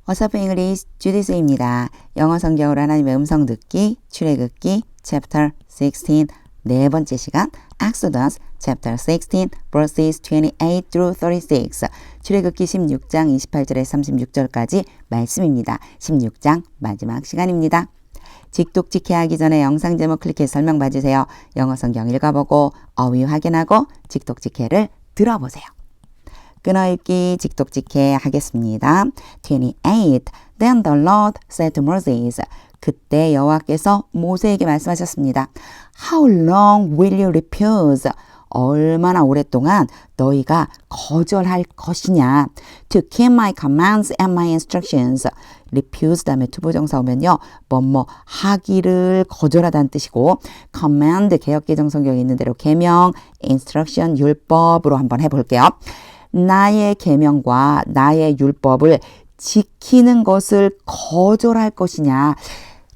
What's up English? 주디스입니다. 영어 성경으로 하나님의 음성 듣기, 출애굽기, Chapter 16, 네 번째 시간, Exodus, Chapter 16, verses 28 through 36, 출애굽기 16장 28절에서 36절까지 말씀입니다. 16장 마지막 시간입니다. 직독직해 하기 전에 영상 제목 클릭해서 설명 봐주세요. 영어 성경 읽어보고 어휘 확인하고 직독직해를 들어보세요. 끊어읽기 직독직해 하겠습니다. 28. Then the Lord said to Moses. 그때 여호와께서 모세에게 말씀하셨습니다. How long will you refuse? 얼마나 오랫동안 너희가 거절할 것이냐. To keep my commands and my instructions. refuse 다음에 투부정사 오면요. 뭐뭐 하기를 거절하다는 뜻이고 command 개역개정 성경에 있는 대로 계명, instruction 율법으로 한번 해볼게요. 나의 계명과 나의 율법을 지키는 것을 거절할 것이냐.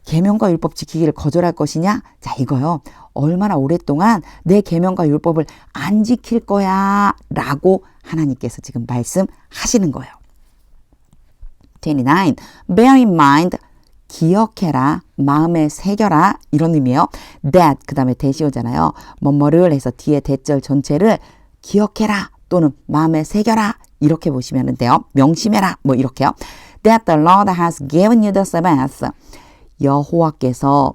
계명과 율법 지키기를 거절할 것이냐. 자, 이거요. 얼마나 오랫동안 내 계명과 율법을 안 지킬 거야 라고 하나님께서 지금 말씀하시는 거예요. 29. Bear in mind. 기억해라. 마음에 새겨라. 이런 의미예요. That 그 다음에 대시 오잖아요. 뭐뭐를 해서 뒤에 대절 전체를 기억해라. 또는 마음에 새겨라 이렇게 보시면 돼요. 명심해라 뭐 이렇게요. That the Lord has given you the Sabbath. 여호와께서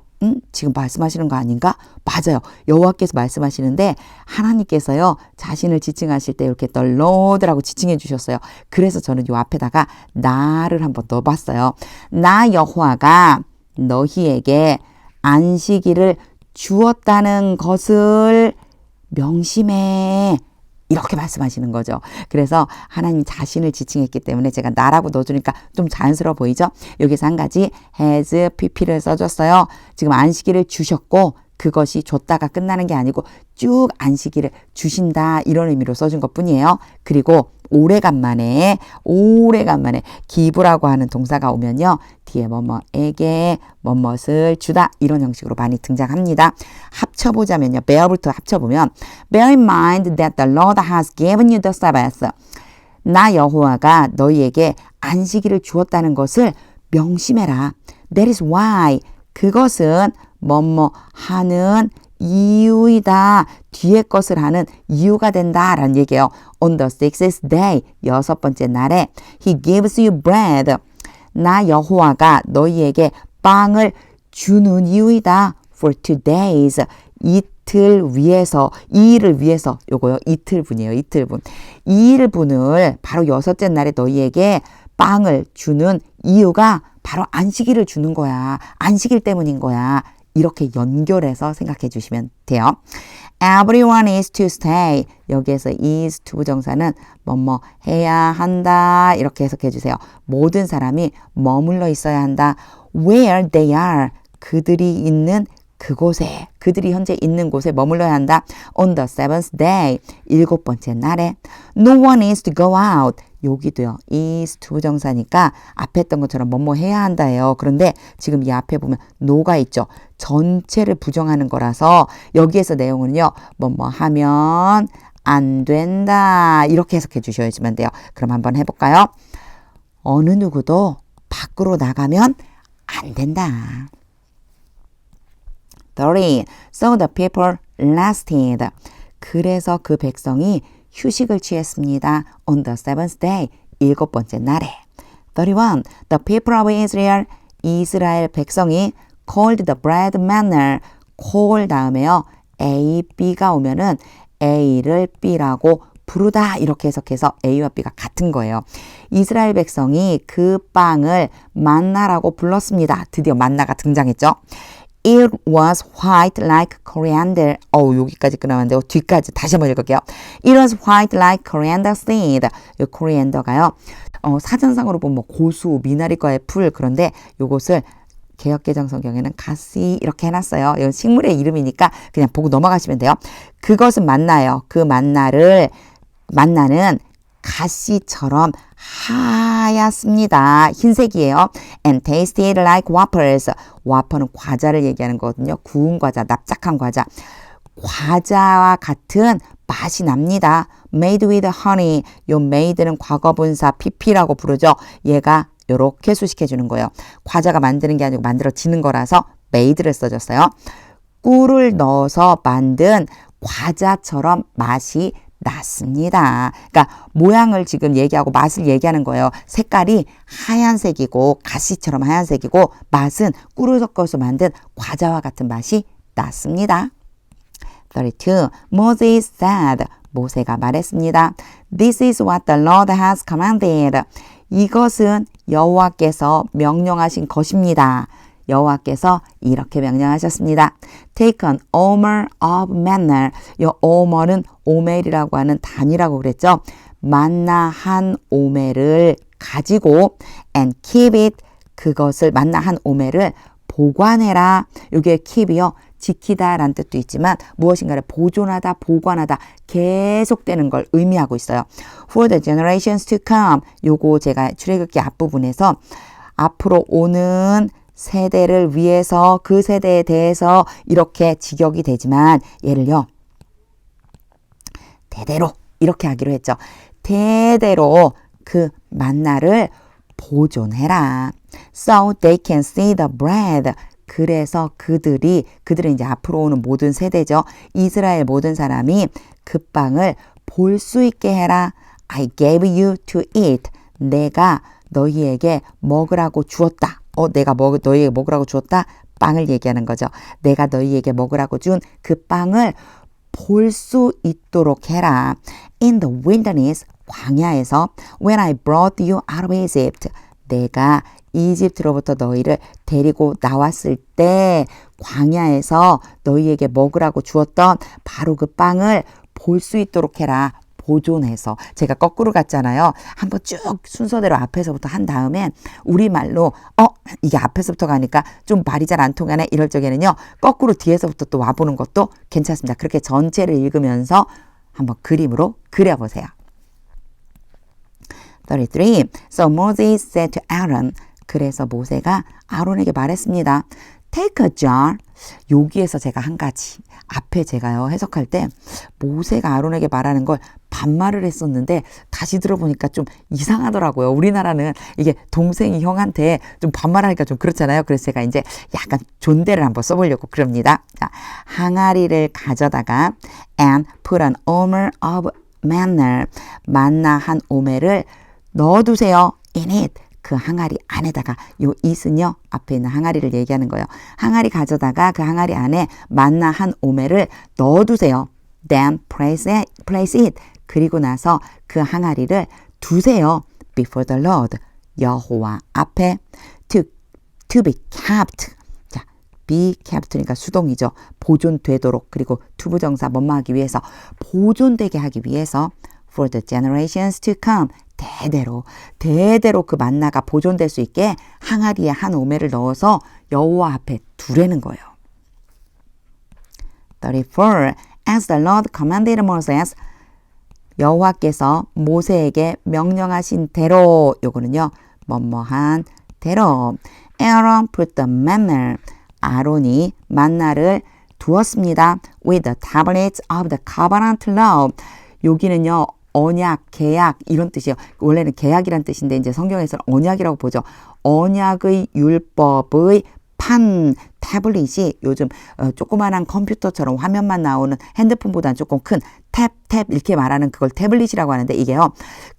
지금 말씀하시는 거 아닌가? 맞아요. 여호와께서 말씀하시는데 하나님께서요. 자신을 지칭하실 때 이렇게 the Lord라고 지칭해 주셨어요. 그래서 저는 요 앞에다가 나를 한번 넣어봤어요. 나 여호와가 너희에게 안식일을 주었다는 것을 명심해. 이렇게 말씀하시는 거죠. 그래서 하나님 자신을 지칭했기 때문에 제가 나라고 넣어주니까 좀 자연스러워 보이죠? 여기서 한 가지 has, pp를 써줬어요. 지금 안식일을 주셨고 그것이 줬다가 끝나는 게 아니고 쭉 안식일을 주신다 이런 의미로 써준 것뿐이에요. 그리고 오래간만에 기브라고 하는 동사가 오면요. 뒤에 뭐뭐에게 뭐뭇을 주다 이런 형식으로 많이 등장합니다. 합쳐보자면요. bear부터 합쳐보면 Bear in mind that the Lord has given you the Sabbath. 나 여호와가 너희에게 안식일을 주었다는 것을 명심해라. That is why. 그것은 뭐뭐 하는 이유이다. 뒤에 것을 하는 이유가 된다라는 얘기예요. On the sixth day, 여섯 번째 날에 He gives you bread. 나 여호와가 너희에게 빵을 주는 이유이다. For 2 days, 이틀 위해서, 이 일을 위해서, 요거요, 이틀분이에요, 이틀분. 이 일분을 바로 여섯째 날에 너희에게 빵을 주는 이유가 바로 안식일을 주는 거야. 안식일 때문인 거야. 이렇게 연결해서 생각해 주시면 돼요. Everyone is to stay. 여기에서 is 투부정사는 뭐뭐 해야 한다. 이렇게 해석해 주세요. 모든 사람이 머물러 있어야 한다. Where they are. 그들이 있는 그곳에, 그들이 현재 있는 곳에 머물러야 한다. On the seventh day. 일곱 번째 날에. No one is to go out. 여기도요. is 투부정사니까 앞에 했던 것처럼 뭐뭐 해야 한다예요. 그런데 지금 이 앞에 보면 no가 있죠. 전체를 부정하는 거라서 여기에서 내용은요. 뭐뭐 하면 안 된다. 이렇게 해석해 주셔야지만 돼요. 그럼 한번 해볼까요? 어느 누구도 밖으로 나가면 안 된다. 30. So the people rested. 그래서 그 백성이 휴식을 취했습니다. On the seventh day, 일곱 번째 날에. 31. The people of Israel, 이스라엘 백성이 called the bread manna. call 다음에요. A, B가 오면은 A를 B라고 부르다 이렇게 해석해서 A와 B가 같은 거예요. 이스라엘 백성이 그 빵을 만나라고 불렀습니다. 드디어 만나가 등장했죠. It was white like coriander. 여기까지 끊어왔는데 뒤까지 다시 한번 읽을게요. It was white like coriander seed. 이 코리안더가요. 사전상으로 보면 고수, 미나리과의 풀. 그런데 요것을 개역개정 성경에는 가시 이렇게 해놨어요. 이건 식물의 이름이니까 그냥 보고 넘어가시면 돼요. 그것은 만나요. 그 만나는 가시처럼 하얗습니다. 흰색이에요. And tasted like wafers. 와퍼는 과자를 얘기하는 거거든요. 구운 과자, 납작한 과자. 과자와 같은 맛이 납니다. Made with honey. 요 made는 과거분사 pp라고 부르죠. 얘가 요렇게 수식해 주는 거예요. 과자가 만드는 게 아니고 만들어지는 거라서 made를 써줬어요. 꿀을 넣어서 만든 과자처럼 맛이 났습니다. 그러니까 모양을 지금 얘기하고 맛을 얘기하는 거예요. 색깔이 하얀색이고 가시처럼 하얀색이고 맛은 꿀을 섞어서 만든 과자와 같은 맛이 났습니다. 32. Moses said. 모세가 말했습니다. This is what the Lord has commanded. 이것은 여호와께서 명령하신 것입니다. 여호와께서 이렇게 명령하셨습니다. Take an omer of manna. 이 omer은 오멜이라고 하는 단위라고 그랬죠. 만나 한 오멜을 가지고 and keep it. 그것을 만나 한 오멜을 보관해라. 이게 keep이요. 지키다 라는 뜻도 있지만 무엇인가를 보존하다, 보관하다, 계속되는 걸 의미하고 있어요. For the generations to come. 요거 제가 출애굽기 앞부분에서 앞으로 오는 세대를 위해서 그 세대에 대해서 이렇게 직역이 되지만 얘를요. 대대로 이렇게 하기로 했죠. 대대로 그 만나를 보존해라. So they can see the bread. 그래서 그들은 이제 앞으로 오는 모든 세대죠. 이스라엘 모든 사람이 그 빵을 볼 수 있게 해라. I gave you to eat. 내가 너희에게 먹으라고 주었다. 내가 너희에게 먹으라고 주었다. 빵을 얘기하는 거죠. 내가 너희에게 먹으라고 준 그 빵을 볼 수 있도록 해라. In the wilderness, 광야에서 when I brought you out of Egypt. 내가 이집트로부터 너희를 데리고 나왔을 때 광야에서 너희에게 먹으라고 주었던 바로 그 빵을 볼 수 있도록 해라. 보존해서. 제가 거꾸로 갔잖아요. 한번 쭉 순서대로 앞에서부터 한 다음에 우리말로 이게 앞에서부터 가니까 좀 말이 잘 안 통하네 이럴 적에는요. 거꾸로 뒤에서부터 또 와보는 것도 괜찮습니다. 그렇게 전체를 읽으면서 한번 그림으로 그려보세요. 33. So Moses said to Aaron. 그래서 모세가 아론에게 말했습니다. Take a jar. 여기에서 제가 한 가지. 앞에 제가요 해석할 때 모세가 아론에게 말하는 걸 반말을 했었는데 다시 들어보니까 좀 이상하더라고요. 우리나라는 이게 동생이 형한테 좀 반말하니까 좀 그렇잖아요. 그래서 제가 이제 약간 존대를 한번 써보려고 그럽니다. 자, 항아리를 가져다가 and put an omer of manna. 만나 한 오멜을 넣어두세요. In it. 그 항아리 안에다가 요 it은요 앞에 있는 항아리를 얘기하는 거예요. 항아리 가져다가 그 항아리 안에 만나 한 오멜을 넣어두세요. Then place it. 그리고 나서 그 항아리를 두세요. Before the Lord. 여호와 앞에 to be kept. 자, be kept니까 수동이죠. 보존되도록. 그리고 투부정사 뭐뭐하기 위해서 보존되게 하기 위해서 for the generations to come. 대대로 그 만나가 보존될 수 있게 항아리에 한 오멜을 넣어서 여호와 앞에 두라는 거예요. 34. As the Lord commanded Moses. 여호와께서 모세에게 명령하신 대로 요거는요. 뭐뭐한 대로 Aaron put the manna. 아론이 만나를 두었습니다. With the tablets of the covenant law. 여기는요. 언약, 계약 이런 뜻이에요. 원래는 계약이란 뜻인데 이제 성경에서는 언약이라고 보죠. 언약의 율법의 판, 태블릿이 요즘 조그만한 컴퓨터처럼 화면만 나오는 핸드폰보다는 조금 큰 탭 이렇게 말하는 그걸 태블릿이라고 하는데 이게요.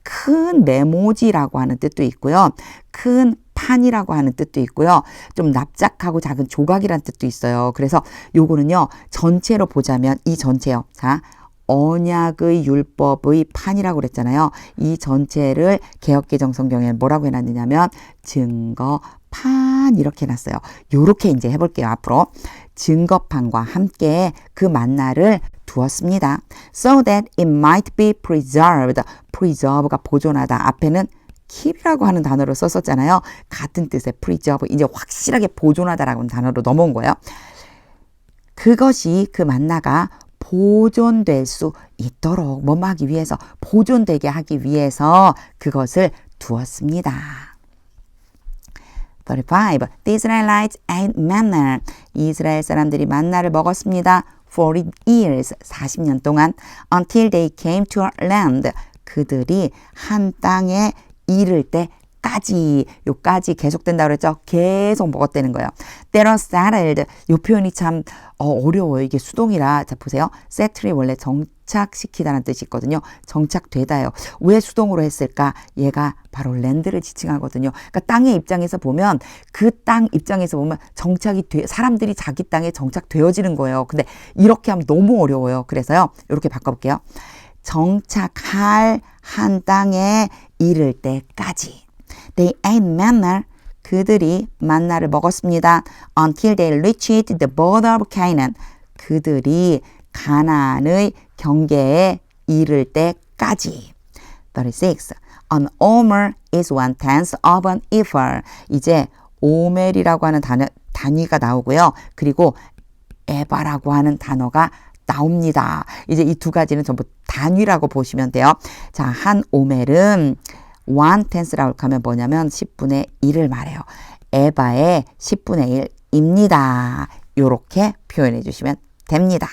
큰 메모지라고 하는 뜻도 있고요. 큰 판이라고 하는 뜻도 있고요. 좀 납작하고 작은 조각이라는 뜻도 있어요. 그래서 요거는요. 전체로 보자면 이 전체요. 자, 언약의 율법의 판이라고 그랬잖아요. 이 전체를 개역개정 성경에 뭐라고 해놨느냐면 증거판 이렇게 해놨어요. 요렇게 이제 해볼게요. 앞으로 증거판과 함께 그 만나를 두었습니다. So that it might be preserved. preserve가 보존하다. 앞에는 keep이라고 하는 단어로 썼었잖아요. 같은 뜻의 preserve. 이제 확실하게 보존하다라고 하는 단어로 넘어온 거예요. 그것이 그 만나가 보존될 수 있도록 뭐하기 위해서 보존되게 하기 위해서 그것을 두었습니다. 35. The Israelites ate manna. 이스라엘 사람들이 만나를 먹었습니다. 40 years, 40년 동안 until they came to a land. 그들이 한 땅에 이를 때까지, 요까지 계속된다고 그랬죠? 계속 먹었다는 거예요. That was settled. 요 표현이 참 어려워요. 이게 수동이라. 자, 보세요. settle이 원래 정착시키다는 뜻이 있거든요. 정착되다요. 왜 수동으로 했을까? 얘가 바로 랜드를 지칭하거든요. 그러니까 땅의 입장에서 보면 그 땅 입장에서 보면 사람들이 자기 땅에 정착되어지는 거예요. 근데 이렇게 하면 너무 어려워요. 그래서요. 이렇게 바꿔볼게요. 정착할 한 땅에 이를 때까지. They ate manna. 그들이 만나를 먹었습니다. Until they reached the border of Canaan. 그들이 가나안의 경계에 이를 때까지. 36. An omer is 1/10 of an ephah. 이제 오멜이라고 하는 단위가 나오고요. 그리고 에바라고 하는 단어가 나옵니다. 이제 이 두 가지는 전부 단위라고 보시면 돼요. 자, 한 오멜은 1/10라고 하면 뭐냐면 10분의 1을 말해요. 에바의 10분의 1입니다. 이렇게 표현해 주시면 됩니다.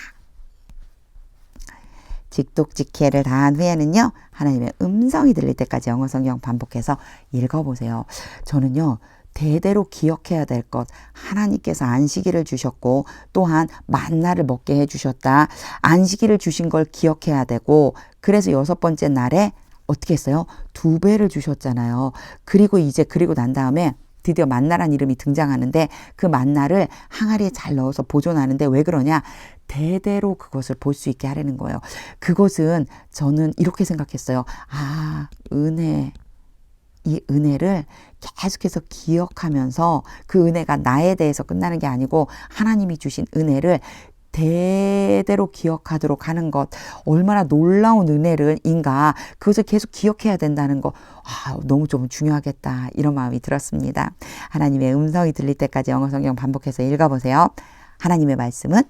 직독직해를 다한 후에는요. 하나님의 음성이 들릴 때까지 영어 성경 반복해서 읽어보세요. 저는요. 대대로 기억해야 될 것, 하나님께서 안식일을 주셨고 또한 만나를 먹게 해주셨다. 안식일을 주신 걸 기억해야 되고 그래서 6번째 날에 어떻게 했어요? 2배를 주셨잖아요. 그리고 난 다음에 드디어 만나란 이름이 등장하는데 그 만나를 항아리에 잘 넣어서 보존하는데 왜 그러냐? 대대로 그것을 볼 수 있게 하려는 거예요. 그것은 저는 이렇게 생각했어요. 이 은혜를 계속해서 기억하면서 그 은혜가 나에 대해서 끝나는 게 아니고 하나님이 주신 은혜를 대대로 기억하도록 하는 것 얼마나 놀라운 은혜인가 그것을 계속 기억해야 된다는 거 너무 좀 중요하겠다 이런 마음이 들었습니다. 하나님의 음성이 들릴 때까지 영어 성경 반복해서 읽어보세요. 하나님의 말씀은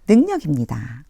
능력입니다.